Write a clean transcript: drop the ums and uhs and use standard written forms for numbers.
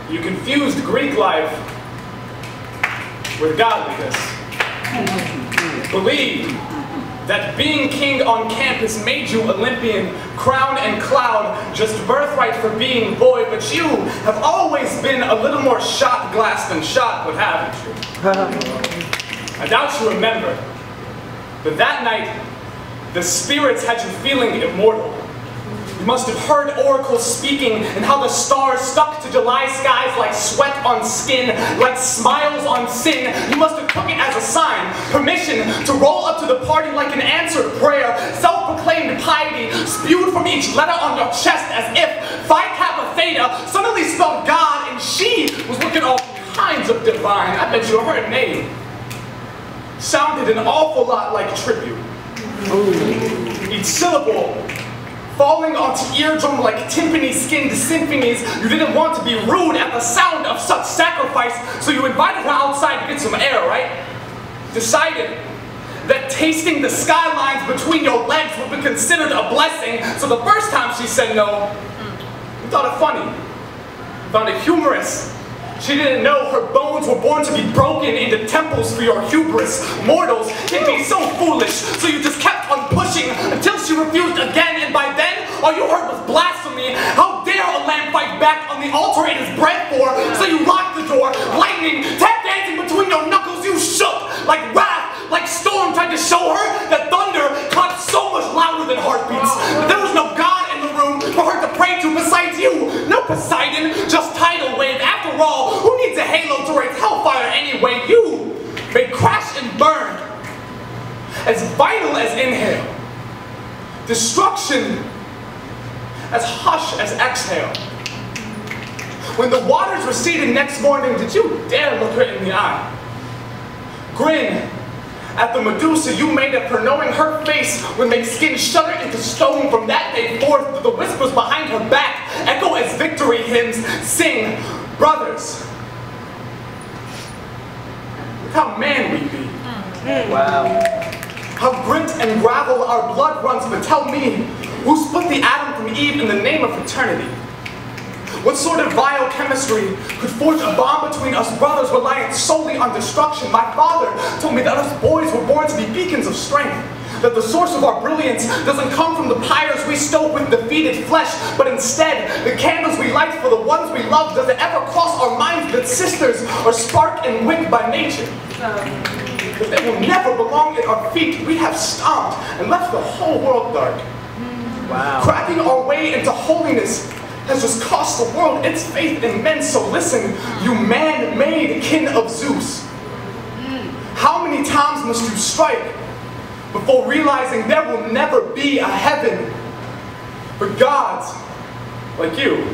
You confused Greek life with godliness. Believed that being king on campus made you Olympian, crown and cloud, just birthright for being boy, but you have always been a little more shot glass than shot, but haven't you? I doubt you remember, but that night, the spirits had you feeling immortal. You must have heard oracles speaking and how the stars stuck to July skies like sweat on skin, like smiles on sin. You must have took it as a sign, permission to roll up to the party like an answered prayer, self-proclaimed piety spewed from each letter on your chest as if Phi Kappa Theta suddenly spelled God and she was looking all kinds of divine. I bet you her name sounded an awful lot like tribute. Each syllable falling onto eardrum like timpani-skinned symphonies. You didn't want to be rude at the sound of such sacrifice, so you invited her outside to get some air, right? Decided that tasting the skylines between your legs would be considered a blessing, so the first time she said no, you thought it funny, found it humorous. She didn't know her bones were born to be broken into temples for your hubris. Mortals can be so foolish, so you just kept on pushing until she refused again, and by then, all you heard was blasphemy. How dare a lamb fight back on the altar it is bred for? So you locked the door, lightning, tap dancing between your knuckles, you shook like wrath, like storm tried to show her that thunder clapped so much louder than heartbeats. But there was no God in the room for her to pray to besides you. No Poseidon, just tidal wave. After all, who needs a halo to raise hellfire anyway? You may crash and burn, as vital as inhale, destruction as hush as exhale. When the waters receded next morning, did you dare look her in the eye? Grin at the Medusa you made of her, knowing her face would make skin shudder into stone. From that day forth, the whispers behind her back echo as victory hymns sing, brothers, look how man we be. Wow. How grit and gravel our blood runs, but tell me, who split the atom from Eve in the name of fraternity? What sort of vile chemistry could forge a bond between us brothers reliant solely on destruction? My father told me that us boys were born to be beacons of strength, that the source of our brilliance doesn't come from the pyres we stoke with defeated flesh, but instead, the candles we light for the ones we love. Does it ever cross our minds that sisters are spark and wick by nature? That they will never belong at our feet. We have stomped and left the whole world dark. Wow. Cracking our way into holiness has just cost the world its faith in men. So listen, you man-made kin of Zeus. How many times must you strike before realizing there will never be a heaven for gods like you?